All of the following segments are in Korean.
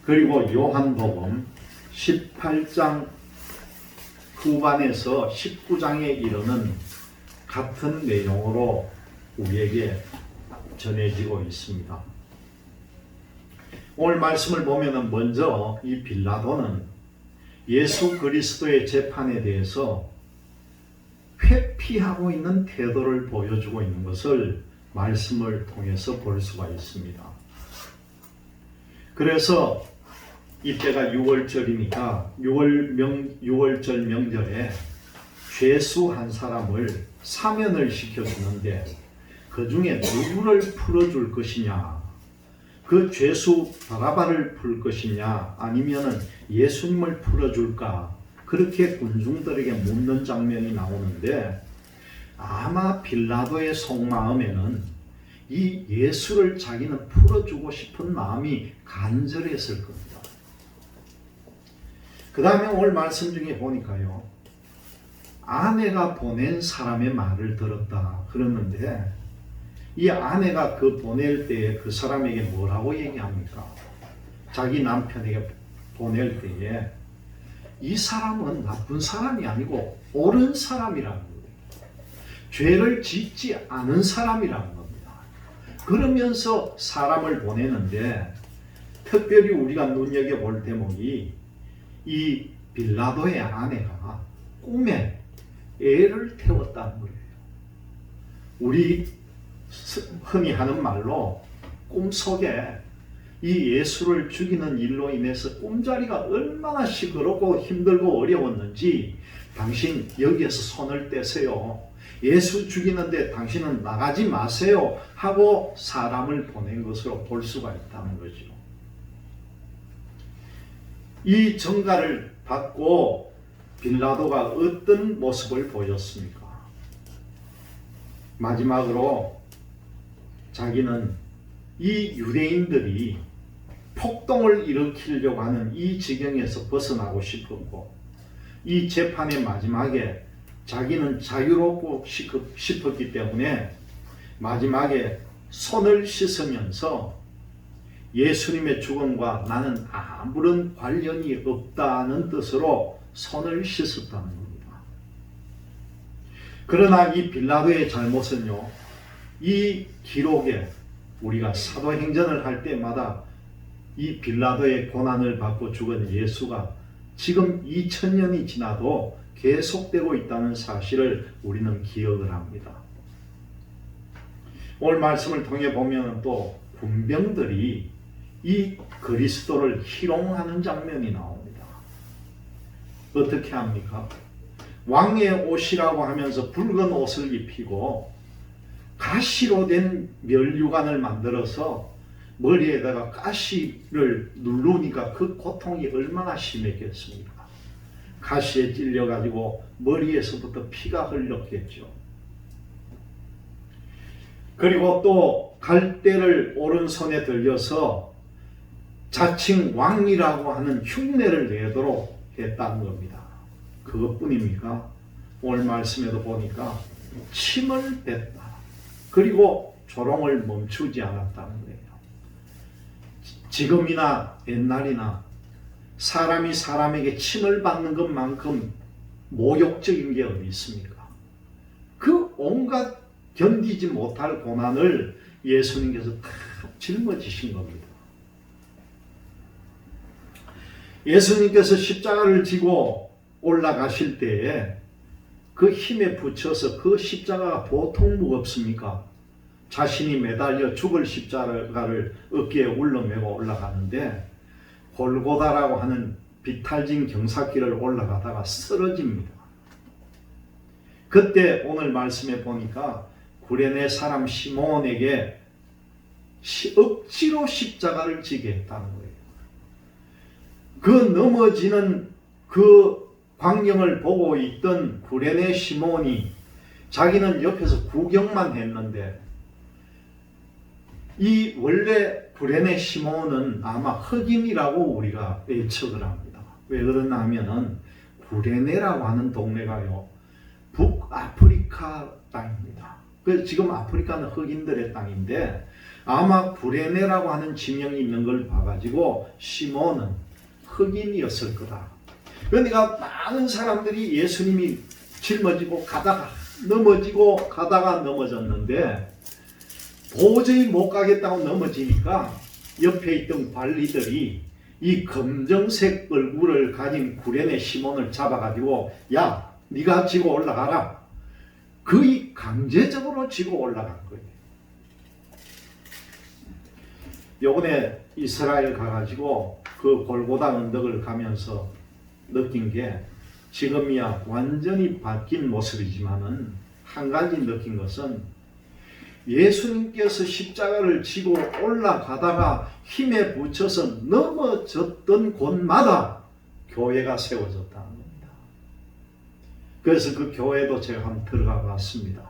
그리고 요한복음 18장 후반에서 19장에 이르는 같은 내용으로 우리에게 전해지고 있습니다. 오늘 말씀을 보면 먼저 이 빌라도는 예수 그리스도의 재판에 대해서 회피하고 있는 태도를 보여주고 있는 것을 말씀을 통해서 볼 수가 있습니다. 그래서 이때가 6월절이니까 6월절 명절에 죄수 한 사람을 사면을 시켜주는데 그 중에 누구를 풀어줄 것이냐, 그 죄수 바라바를 풀 것이냐 아니면은 예수님을 풀어줄까, 그렇게 군중들에게 묻는 장면이 나오는데 아마 빌라도의 속마음에는 이 예수를 자기는 풀어주고 싶은 마음이 간절했을 겁니다. 그 다음에 오늘 말씀 중에 보니까요, 아내가 보낸 사람의 말을 들었다 그러는데 이 아내가 그 보낼 때에 그 사람에게 뭐라고 얘기합니까? 자기 남편에게 보낼 때에 이 사람은 나쁜 사람이 아니고 옳은 사람이라는 거예요. 죄를 짓지 않은 사람이라는 겁니다. 그러면서 사람을 보내는데 특별히 우리가 눈여겨볼 대목이 이 빌라도의 아내가 꿈에 애를 태웠다는 거예요. 우리 흔히 하는 말로 꿈속에 이 예수를 죽이는 일로 인해서 꿈자리가 얼마나 시끄럽고 힘들고 어려웠는지 당신 여기에서 손을 떼세요. 예수 죽이는데 당신은 나가지 마세요 하고 사람을 보낸 것으로 볼 수가 있다는 거죠. 이 전가를 받고 빌라도가 어떤 모습을 보였습니까? 마지막으로 자기는 이 유대인들이 폭동을 일으키려고 하는 이 지경에서 벗어나고 싶었고 이 재판의 마지막에 자기는 자유롭고 싶었기 때문에 마지막에 손을 씻으면서 예수님의 죽음과 나는 아무런 관련이 없다는 뜻으로 손을 씻었다는 겁니다. 그러나 이 빌라도의 잘못은요, 이 기록에 우리가 사도행전을 할 때마다 이 빌라도의 고난을 받고 죽은 예수가 지금 2000년이 지나도 계속되고 있다는 사실을 우리는 기억을 합니다. 오늘 말씀을 통해 보면 또 군병들이 이 그리스도를 희롱하는 장면이 나옵니다. 어떻게 합니까? 왕의 옷이라고 하면서 붉은 옷을 입히고 가시로 된 면류관을 만들어서 머리에다가 가시를 누르니까 그 고통이 얼마나 심했겠습니까? 가시에 찔려가지고 머리에서부터 피가 흘렀겠죠. 그리고 또 갈대를 오른손에 들려서 자칭 왕이라고 하는 흉내를 내도록 했다는 겁니다. 그것뿐입니까? 오늘 말씀에도 보니까 침을 뱉다. 그리고 조롱을 멈추지 않았다는 거예요. 지금이나 옛날이나 사람이 사람에게 침을 받는 것만큼 모욕적인 게 어디 있습니까? 그 온갖 견디지 못할 고난을 예수님께서 다 짊어지신 겁니다. 예수님께서 십자가를 지고 올라가실 때에 그 힘에 붙여서 그 십자가가 보통 무겁습니까? 자신이 매달려 죽을 십자가를 어깨에 울러매고 올라가는데 골고다라고 하는 비탈진 경사길을 올라가다가 쓰러집니다. 그때 오늘 말씀에 보니까 구레네 사람 시몬에게 억지로 십자가를 지게 했다는 거예요. 그 넘어지는 그 광경을 보고 있던 구레네 시몬이 자기는 옆에서 구경만 했는데 이 원래 구레네 시몬은 아마 흑인이라고 우리가 예측을 합니다. 왜 그러냐 하면은 구레네라고 하는 동네가요 북아프리카 땅입니다. 그래서 지금 아프리카는 흑인들의 땅인데 아마 구레네라고 하는 지명이 있는 걸 봐가지고 시몬은 흑인이었을 거다. 그러니까 많은 사람들이 예수님이 짊어지고 가다가 넘어졌는데 도저히 못 가겠다고 넘어지니까 옆에 있던 관리들이 이 검정색 얼굴을 가진 구레네 시몬을 잡아가지고 야, 네가 지고 올라가라. 거의 강제적으로 지고 올라간 거예요. 요번에 이스라엘 가가지고 그 골고다 언덕을 가면서 느낀 게 지금이야 완전히 바뀐 모습이지만은 한 가지 느낀 것은 예수님께서 십자가를 지고 올라가다가 힘에 부쳐서 넘어졌던 곳마다 교회가 세워졌다는 겁니다. 그래서 그 교회도 제가 한번 들어가 봤습니다.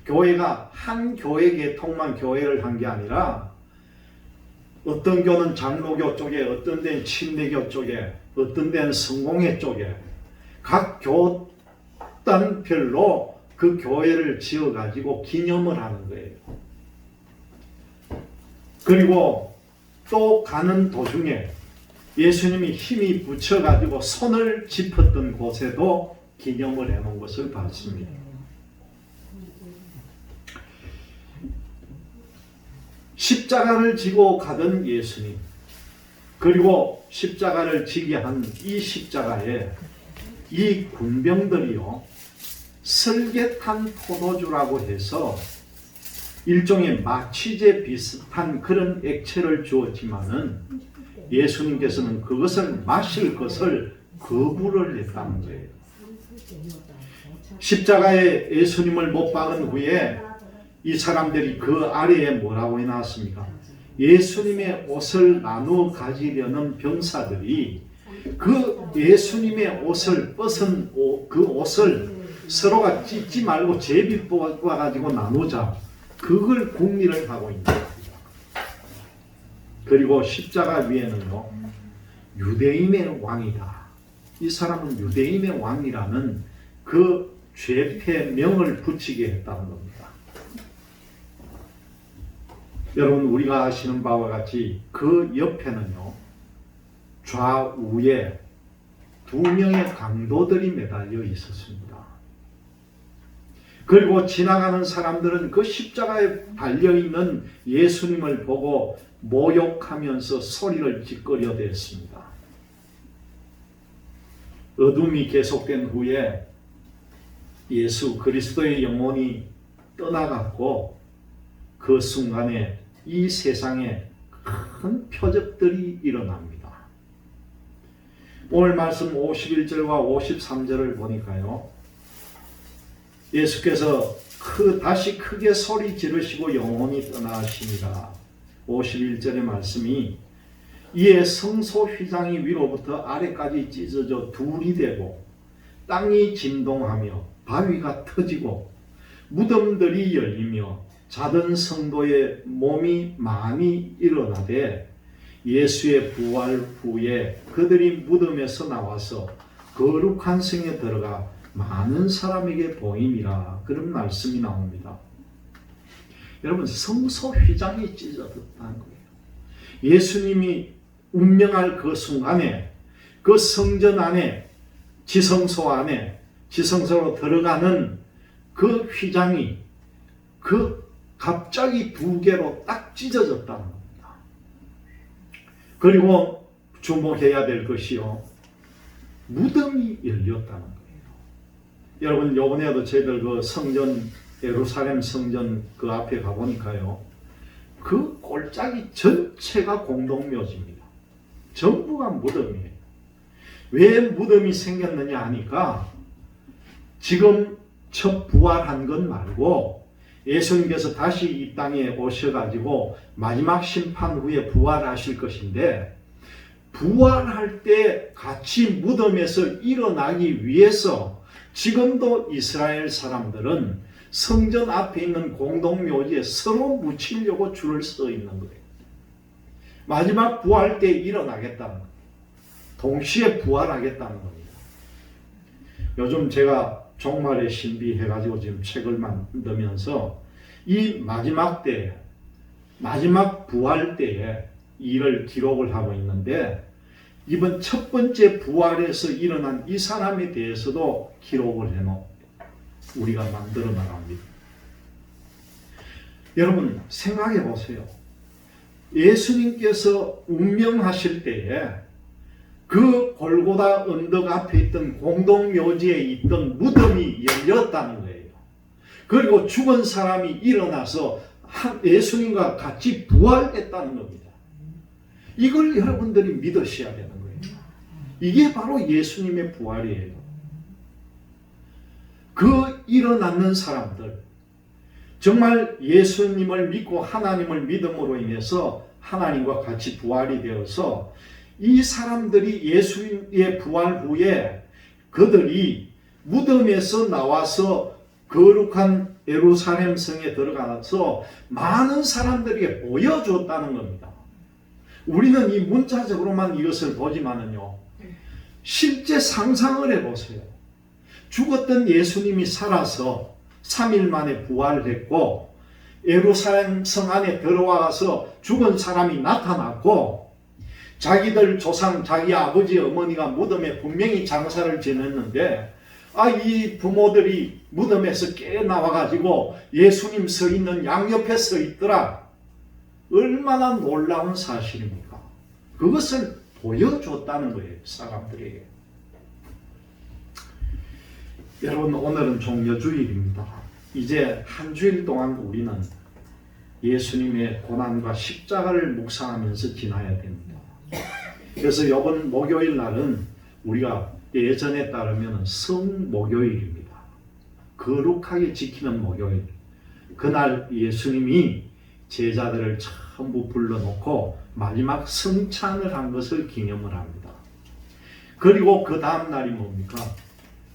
교회가 한 교회 계통만 교회를 한 게 아니라 어떤 교는 장로교 쪽에, 어떤 데는 침례교 쪽에, 어떤 데는 성공회 쪽에 각 교단별로 그 교회를 지어가지고 기념을 하는 거예요. 그리고 또 가는 도중에 예수님이 힘이 붙여가지고 손을 짚었던 곳에도 기념을 해놓은 것을 봤습니다. 십자가를 지고 가던 예수님, 그리고 십자가를 지게 한 이 십자가에 이 군병들이요, 설계탄 포도주라고 해서 일종의 마취제 비슷한 그런 액체를 주었지만은 예수님께서는 그것을 마실 것을 거부를 했다는 거예요. 십자가에 예수님을 못 박은 후에 이 사람들이 그 아래에 뭐라고 해놨습니까? 예수님의 옷을 나누어 가지려는 병사들이 그 예수님의 옷을 벗은 그 옷을 서로가 찢지 말고 제비 뽑아가지고 나누자, 그걸 궁리를 하고 있는 겁니다. 그리고 십자가 위에는요, 유대인의 왕이다. 이 사람은 유대인의 왕이라는 그 죄패명을 붙이게 했다는 겁니다. 여러분, 우리가 아시는 바와 같이 그 옆에는요, 좌우에 두 명의 강도들이 매달려 있었습니다. 그리고 지나가는 사람들은 그 십자가에 달려있는 예수님을 보고 모욕하면서 소리를 짓거려댔습니다. 어둠이 계속된 후에 예수 그리스도의 영혼이 떠나갔고 그 순간에 이 세상에 큰 표적들이 일어납니다. 오늘 말씀 51절과 53절을 보니까요, 예수께서 다시 크게 소리 지르시고 영혼이 떠나시니라. 51절의 말씀이 이에 성소 휘장이 위로부터 아래까지 찢어져 둘이 되고 땅이 진동하며 바위가 터지고 무덤들이 열리며 자던 성도의 몸이 많이 일어나되 예수의 부활 후에 그들이 무덤에서 나와서 거룩한 성에 들어가 많은 사람에게 보임이라, 그런 말씀이 나옵니다. 여러분, 성소 휘장이 찢어졌다는 거예요. 예수님이 운명할 그 순간에 그 성전 안에, 지성소로 들어가는 그 휘장이 갑자기 두 개로 딱 찢어졌다는 겁니다. 그리고 주목해야 될 것이요, 무덤이 열렸다는 거예요. 여러분, 요번에도 저희들 그 성전, 예루살렘 성전 그 앞에 가보니까요, 그 골짜기 전체가 공동묘지입니다. 전부가 무덤이에요. 왜 무덤이 생겼느냐 하니까 지금 첫 부활한 것 말고 예수님께서 다시 이 땅에 오셔가지고 마지막 심판 후에 부활하실 것인데, 부활할 때 같이 무덤에서 일어나기 위해서 지금도 이스라엘 사람들은 성전 앞에 있는 공동묘지에 서로 묻히려고 줄을 서 있는 거예요. 마지막 부활 때 일어나겠다는 거예요. 동시에 부활하겠다는 겁니다. 요즘 제가 종말의 신비 해가지고 지금 책을 만들면서 이 마지막 때 마지막 부활 때에 이를 기록을 하고 있는데, 이번 첫 번째 부활에서 일어난 이 사람에 대해서도 기록을 해놓고 우리가 만들어 나갑니다. 여러분 생각해 보세요. 예수님께서 운명하실 때에 그 골고다 언덕 앞에 있던 공동묘지에 있던 무덤이 열렸다는 거예요. 그리고 죽은 사람이 일어나서 예수님과 같이 부활했다는 겁니다. 이걸 여러분들이 믿으셔야 되는 거예요. 이게 바로 예수님의 부활이에요. 그 일어나는 사람들, 정말 예수님을 믿고 하나님을 믿음으로 인해서 하나님과 같이 부활이 되어서 이 사람들이 예수님의 부활 후에 그들이 무덤에서 나와서 거룩한 예루살렘 성에 들어가서 많은 사람들에게 보여줬다는 겁니다. 우리는 이 문자적으로만 이것을 보지만은요, 실제 상상을 해보세요. 죽었던 예수님이 살아서 3일 만에 부활했고 예루살렘 성 안에 들어와서 죽은 사람이 나타났고, 자기들 조상, 자기 아버지, 어머니가 무덤에 분명히 장사를 지냈는데 이 부모들이 무덤에서 깨어나와가지고 예수님 서 있는 양옆에 서 있더라. 얼마나 놀라운 사실입니까? 그것을 보여줬다는 거예요, 사람들에게. 여러분, 오늘은 종려주일입니다. 이제 한 주일 동안 우리는 예수님의 고난과 십자가를 묵상하면서 지나야 됩니다. 그래서 이번 목요일 날은 우리가 예전에 따르면 성목요일입니다. 거룩하게 지키는 목요일. 그날 예수님이 제자들을 전부 불러놓고 마지막 성찬을 한 것을 기념을 합니다. 그리고 그 다음 날이 뭡니까?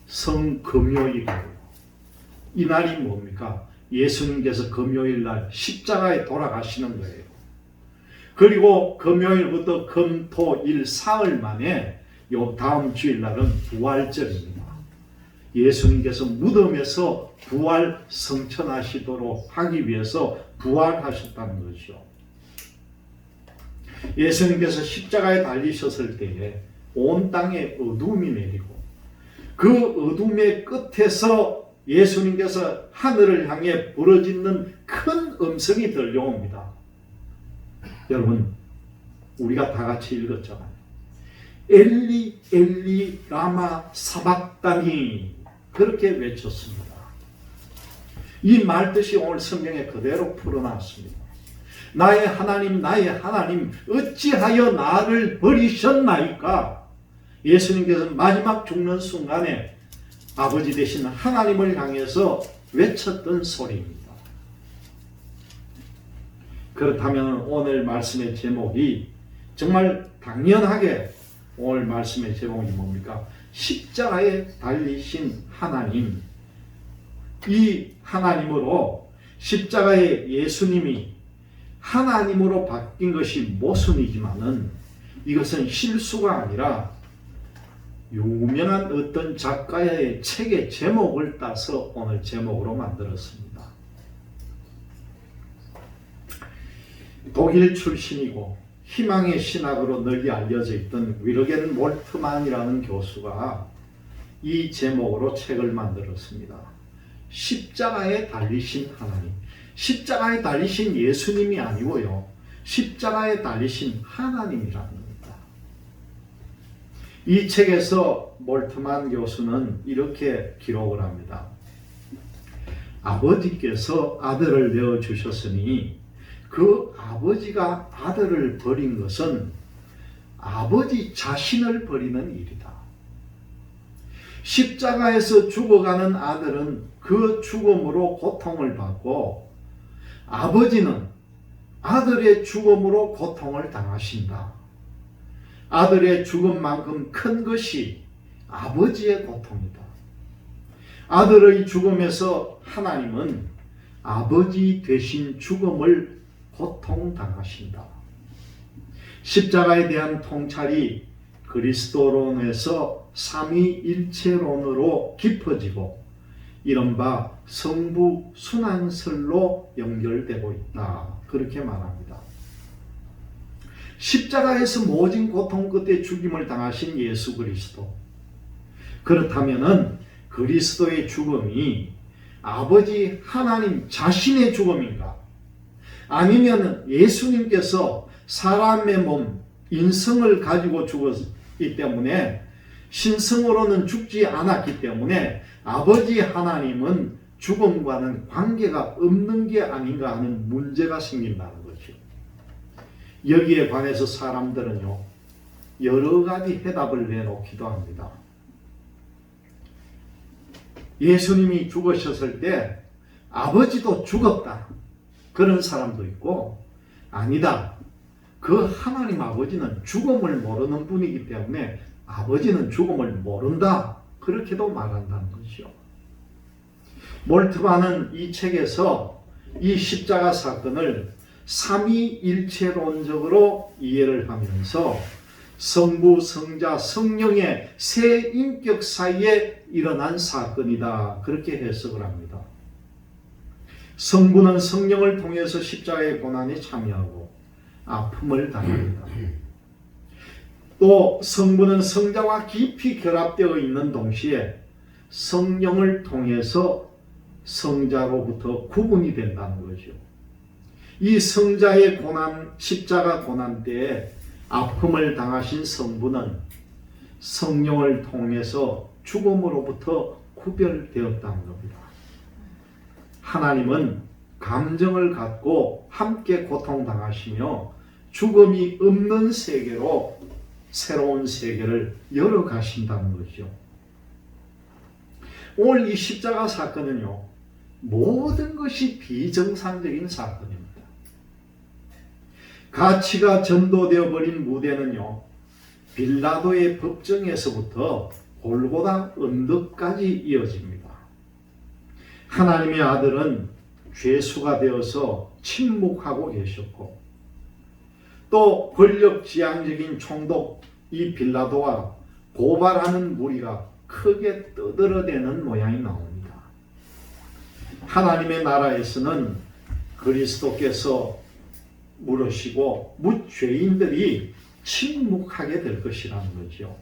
성금요일이에요. 이 날이 뭡니까? 예수님께서 금요일 날 십자가에 돌아가시는 거예요. 그리고 금요일부터 금, 토, 일, 사흘 만에 요 다음 주일 날은 부활절입니다. 예수님께서 무덤에서 부활 성천하시도록 하기 위해서 부활하셨다는 것이죠. 예수님께서 십자가에 달리셨을 때에 온 땅에 어둠이 내리고 그 어둠의 끝에서 예수님께서 하늘을 향해 부르짖는 큰 음성이 들려옵니다. 여러분, 우리가 다 같이 읽었잖아요. 엘리 엘리 라마 사박다니, 그렇게 외쳤습니다. 이 말뜻이 오늘 성경에 그대로 풀어놨습니다. 나의 하나님, 나의 하나님, 어찌하여 나를 버리셨나이까? 예수님께서 마지막 죽는 순간에 아버지 되신 하나님을 향해서 외쳤던 소리입니다. 그렇다면 오늘 말씀의 제목이 정말 당연하게, 오늘 말씀의 제목이 뭡니까? 십자가에 달리신 하나님. 이 하나님으로, 십자가의 예수님이 하나님으로 바뀐 것이 모순이지만은 이것은 실수가 아니라 유명한 어떤 작가의 책의 제목을 따서 오늘 제목으로 만들었습니다. 독일 출신이고 희망의 신학으로 널리 알려져 있던 위르겐 몰트만이라는 교수가 이 제목으로 책을 만들었습니다. 십자가에 달리신 하나님. 십자가에 달리신 예수님이 아니고요, 십자가에 달리신 하나님이라는 겁니다. 이 책에서 몰트만 교수는 이렇게 기록을 합니다. 아버지께서 아들을 내어주셨으니 그 아버지가 아들을 버린 것은 아버지 자신을 버리는 일이다. 십자가에서 죽어가는 아들은 그 죽음으로 고통을 받고 아버지는 아들의 죽음으로 고통을 당하신다. 아들의 죽음만큼 큰 것이 아버지의 고통이다. 아들의 죽음에서 하나님은 아버지 되신 죽음을 고통당하신다. 십자가에 대한 통찰이 그리스도론에서 삼위일체론으로 깊어지고 이른바 성부 순환설로 연결되고 있다. 그렇게 말합니다. 십자가에서 모진 고통 끝에 죽임을 당하신 예수 그리스도. 그렇다면은 그리스도의 죽음이 아버지 하나님 자신의 죽음인가? 아니면 예수님께서 사람의 몸, 인성을 가지고 죽었기 때문에 신성으로는 죽지 않았기 때문에 아버지 하나님은 죽음과는 관계가 없는 게 아닌가 하는 문제가 생긴다는 거죠. 여기에 관해서 사람들은요, 여러 가지 해답을 내놓기도 합니다. 예수님이 죽으셨을 때 아버지도 죽었다. 그런 사람도 있고, 아니다. 그 하나님 아버지는 죽음을 모르는 분이기 때문에 아버지는 죽음을 모른다. 그렇게도 말한다는 것이요. 몰트만은 이 책에서 이 십자가 사건을 삼위일체론적으로 이해를 하면서 성부, 성자, 성령의 세 인격 사이에 일어난 사건이다. 그렇게 해석을 합니다. 성부는 성령을 통해서 십자가의 고난에 참여하고 아픔을 당합니다. 또 성부는 성자와 깊이 결합되어 있는 동시에 성령을 통해서 성자로부터 구분이 된다는 거죠. 이 성자의 고난, 십자가 고난 때에 아픔을 당하신 성부는 성령을 통해서 죽음으로부터 구별되었다는 겁니다. 하나님은 감정을 갖고 함께 고통당하시며 죽음이 없는 세계로 새로운 세계를 열어가신다는 거죠. 오늘 이 십자가 사건은요, 모든 것이 비정상적인 사건입니다. 가치가 전도되어 버린 무대는요, 빌라도의 법정에서부터 골고다 언덕까지 이어집니다. 하나님의 아들은 죄수가 되어서 침묵하고 계셨고, 또 권력지향적인 총독 이 빌라도와 고발하는 무리가 크게 떠들어대는 모양이 나옵니다. 하나님의 나라에서는 그리스도께서 물으시고 무죄인들이 침묵하게 될 것이라는 거죠.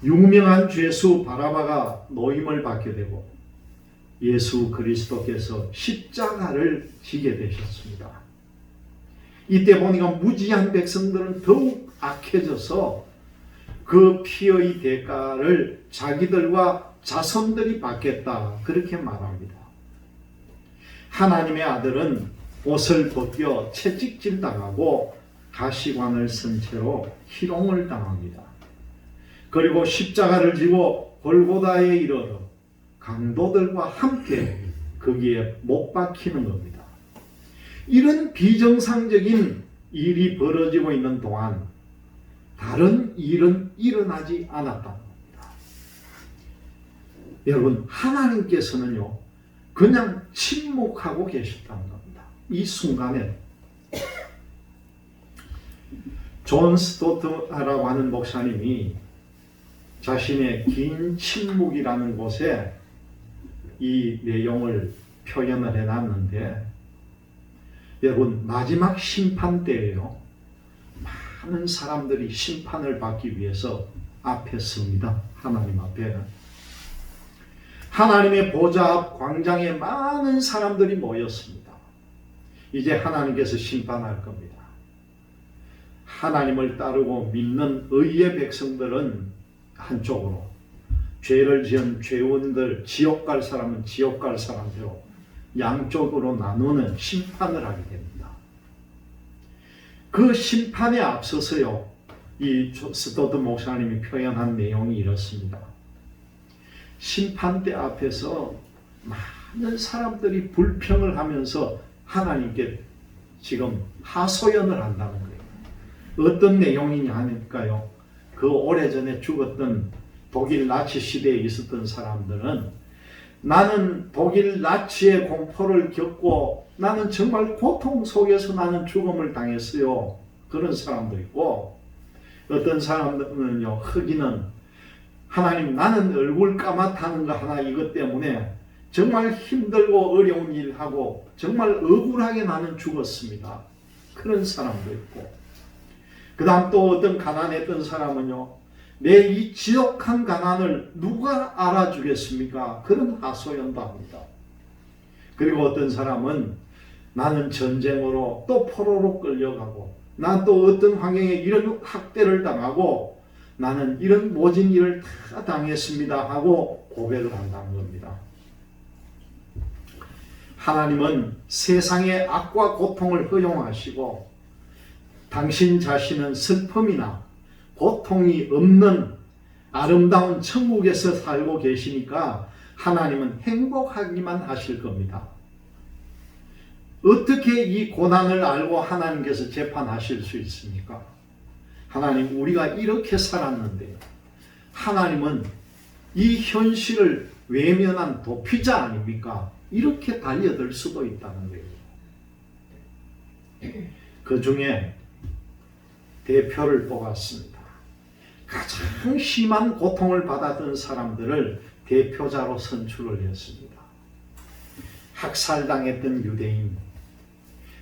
유명한 죄수 바라바가 노임을 받게 되고 예수 그리스도께서 십자가를 지게 되셨습니다. 이때 보니까 무지한 백성들은 더욱 악해져서 그 피의 대가를 자기들과 자손들이 받겠다, 그렇게 말합니다. 하나님의 아들은 옷을 벗겨 채찍질 당하고 가시관을 쓴 채로 희롱을 당합니다. 그리고 십자가를 지고 골고다에 이르러 강도들과 함께 거기에 못 박히는 겁니다. 이런 비정상적인 일이 벌어지고 있는 동안 다른 일은 일어나지 않았다는 겁니다. 여러분, 하나님께서는요, 그냥 침묵하고 계셨다는 겁니다. 이 순간에 존 스토트라고 하는 목사님이 자신의 긴 침묵이라는 곳에 이 내용을 표현을 해놨는데, 여러분, 마지막 심판 때예요. 많은 사람들이 심판을 받기 위해서 앞에 섭니다. 하나님 앞에. 하나님의 보좌 앞 광장에 많은 사람들이 모였습니다. 이제 하나님께서 심판할 겁니다. 하나님을 따르고 믿는 의의 백성들은 한쪽으로, 죄를 지은 죄원들, 지옥 갈 사람은 지옥 갈 사람대로 양쪽으로 나누는 심판을 하게 됩니다. 그 심판에 앞서서요, 이 스토트 목사님이 표현한 내용이 이렇습니다. 심판대 앞에서 많은 사람들이 불평을 하면서 하나님께 지금 하소연을 한다는 거예요. 어떤 내용이냐 하니까요, 그 오래전에 죽었던 독일 나치 시대에 있었던 사람들은 나는 독일 나치의 공포를 겪고 나는 정말 고통 속에서 나는 죽음을 당했어요. 그런 사람도 있고, 어떤 사람들은요, 흑인은 하나님, 나는 얼굴 까맣다는 거 하나 이것 때문에 정말 힘들고 어려운 일하고 정말 억울하게 나는 죽었습니다. 그런 사람도 있고, 그 다음 또 어떤 가난했던 사람은요, 내 이 지독한 가난을 누가 알아주겠습니까? 그런 하소연도 합니다. 그리고 어떤 사람은 나는 전쟁으로 또 포로로 끌려가고, 난 또 어떤 환경에 이런 학대를 당하고, 나는 이런 모진 일을 다 당했습니다 하고 고백을 한다는 겁니다. 하나님은 세상의 악과 고통을 허용하시고 당신 자신은 슬픔이나 고통이 없는 아름다운 천국에서 살고 계시니까 하나님은 행복하기만 하실 겁니다. 어떻게 이 고난을 알고 하나님께서 재판하실 수 있습니까? 하나님, 우리가 이렇게 살았는데 하나님은 이 현실을 외면한 도피자 아닙니까? 이렇게 달려들 수도 있다는 거예요. 그 중에 대표를 뽑았습니다. 가장 심한 고통을 받았던 사람들을 대표자로 선출을 했습니다. 학살당했던 유대인,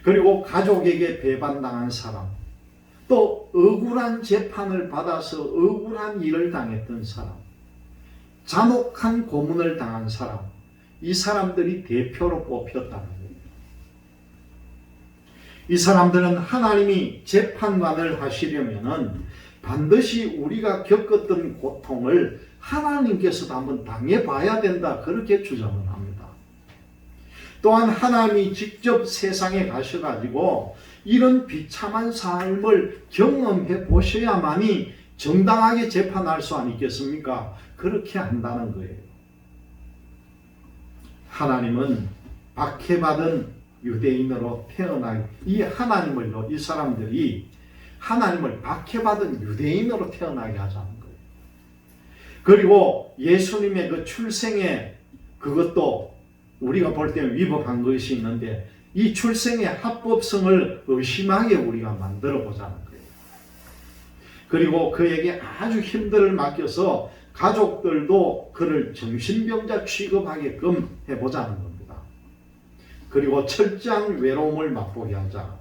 그리고 가족에게 배반당한 사람, 또 억울한 재판을 받아서 억울한 일을 당했던 사람, 잔혹한 고문을 당한 사람, 이 사람들이 대표로 뽑혔다는 거예요. 이 사람들은 하나님이 재판관을 하시려면은 반드시 우리가 겪었던 고통을 하나님께서도 한번 당해봐야 된다, 그렇게 주장을 합니다. 또한 하나님이 직접 세상에 가셔가지고 이런 비참한 삶을 경험해 보셔야만이 정당하게 재판할 수 아니겠습니까? 그렇게 한다는 거예요. 하나님은 박해받은 유대인으로 태어난 이 하나님을요, 이 사람들이 하나님을 박해받은 유대인으로 태어나게 하자는 거예요. 그리고 예수님의 그 출생에 그것도 우리가 볼 때는 위법한 것이 있는데 이 출생의 합법성을 의심하게 우리가 만들어 보자는 거예요. 그리고 그에게 아주 힘들을 맡겨서 가족들도 그를 정신병자 취급하게끔 해보자는 겁니다. 그리고 철저한 외로움을 맛보게 하자.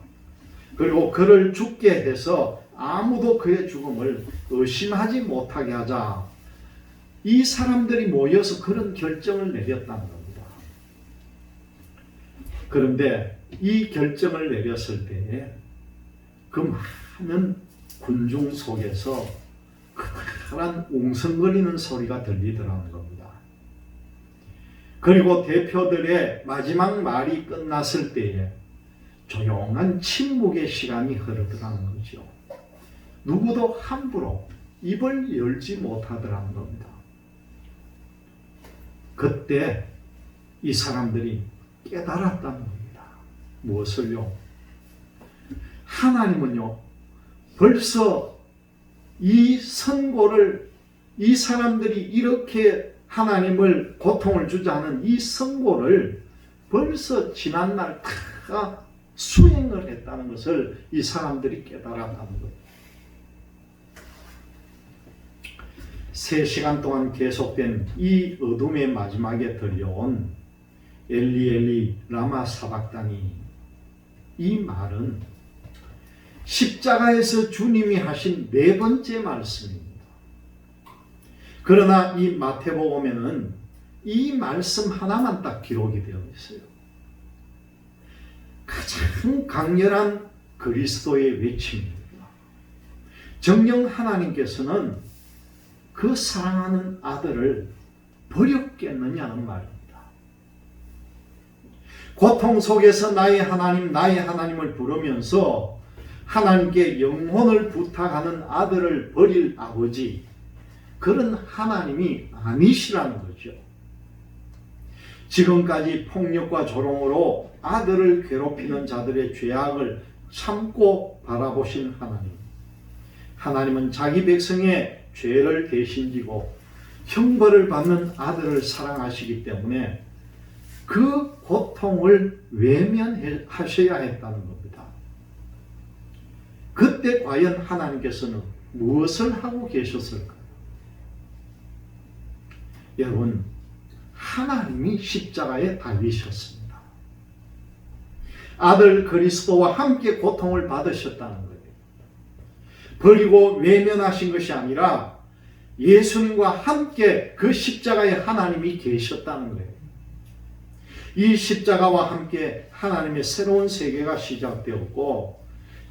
그리고 그를 죽게 해서 아무도 그의 죽음을 의심하지 못하게 하자. 이 사람들이 모여서 그런 결정을 내렸다는 겁니다. 그런데 이 결정을 내렸을 때에 그 많은 군중 속에서 커다란 웅성거리는 소리가 들리더라는 겁니다. 그리고 대표들의 마지막 말이 끝났을 때에 조용한 침묵의 시간이 흐르더라는 거죠. 누구도 함부로 입을 열지 못하더라는 겁니다. 그때 이 사람들이 깨달았다는 겁니다. 무엇을요? 하나님은요, 벌써 이 선고를, 이 사람들이 이렇게 하나님을 고통을 주자 하는 이 선고를 벌써 지난날 다 수행을 했다는 것을 이 사람들이 깨달았다는 거예요. 3시간 동안 계속된 이 어둠의 마지막에 들려온 엘리 엘리 라마 사박다니, 이 말은 십자가에서 주님이 하신 4번째 말씀입니다. 그러나 이 마태복음에는 이 말씀 하나만 딱 기록이 되어 있어요. 가장 강렬한 그리스도의 외침입니다. 정녕 하나님께서는 그 사랑하는 아들을 버렸겠느냐는 말입니다. 고통 속에서 나의 하나님, 나의 하나님을 부르면서 하나님께 영혼을 부탁하는 아들을 버릴 아버지, 그런 하나님이 아니시라는 거죠. 지금까지 폭력과 조롱으로 아들을 괴롭히는 자들의 죄악을 참고 바라보신 하나님, 하나님은 자기 백성의 죄를 대신 지고 형벌을 받는 아들을 사랑하시기 때문에 그 고통을 외면하셔야 했다는 겁니다. 그때 과연 하나님께서는 무엇을 하고 계셨을까요? 여러분, 하나님이 십자가에 달리셨습니다. 아들 그리스도와 함께 고통을 받으셨다는 거예요. 버리고 외면하신 것이 아니라 예수님과 함께 그 십자가에 하나님이 계셨다는 거예요. 이 십자가와 함께 하나님의 새로운 세계가 시작되었고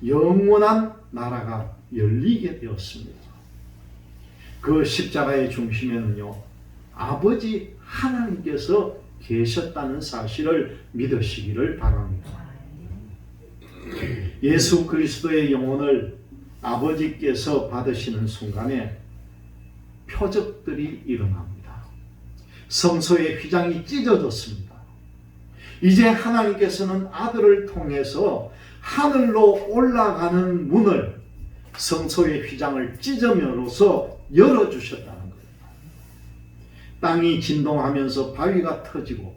영원한 나라가 열리게 되었습니다. 그 십자가의 중심에는요, 아버지 하나님께서 계셨다는 사실을 믿으시기를 바랍니다. 예수 그리스도의 영혼을 아버지께서 받으시는 순간에 표적들이 일어납니다. 성소의 휘장이 찢어졌습니다. 이제 하나님께서는 아들을 통해서 하늘로 올라가는 문을, 성소의 휘장을 찢으므로써 열어주셨다는 거예요. 땅이 진동하면서 바위가 터지고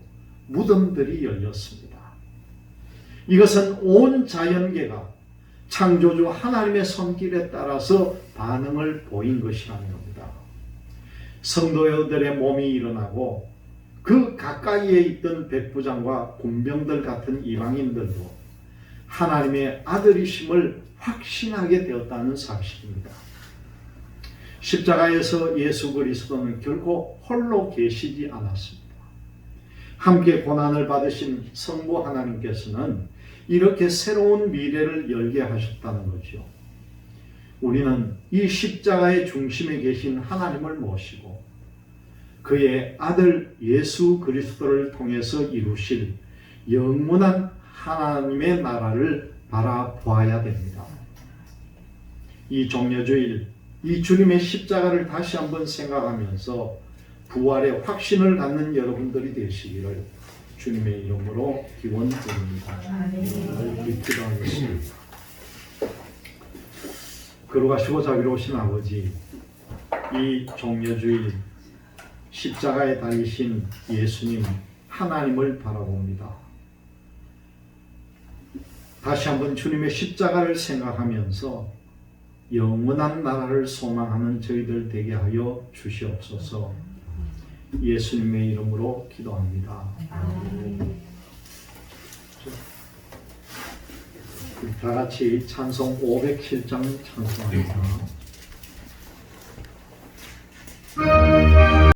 무덤들이 열렸습니다. 이것은 온 자연계가 창조주 하나님의 손길에 따라서 반응을 보인 것이라는 겁니다. 성도들의 몸이 일어나고 그 가까이에 있던 백부장과 군병들 같은 이방인들도 하나님의 아들이심을 확신하게 되었다는 사실입니다. 십자가에서 예수 그리스도는 결코 홀로 계시지 않았습니다. 함께 고난을 받으신 성부 하나님께서는 이렇게 새로운 미래를 열게 하셨다는 거죠. 우리는 이 십자가의 중심에 계신 하나님을 모시고 그의 아들 예수 그리스도를 통해서 이루실 영원한 하나님의 나라를 바라보아야 됩니다. 이 종려주일, 이 주님의 십자가를 다시 한번 생각하면서 부활의 확신을 갖는 여러분들이 되시기를 주님의 이름으로 기원드립니다. 기도하겠습니다. 거룩하시고 자비로우신 아버지, 이 종려주일 십자가에 달리신 예수님 하나님을 바라봅니다. 다시 한번 주님의 십자가를 생각하면서 영원한 나라를 소망하는 저희들 되게 하여 주시옵소서. 예수님의 이름으로 기도합니다. 다 같이 찬송 507장 찬송합니다.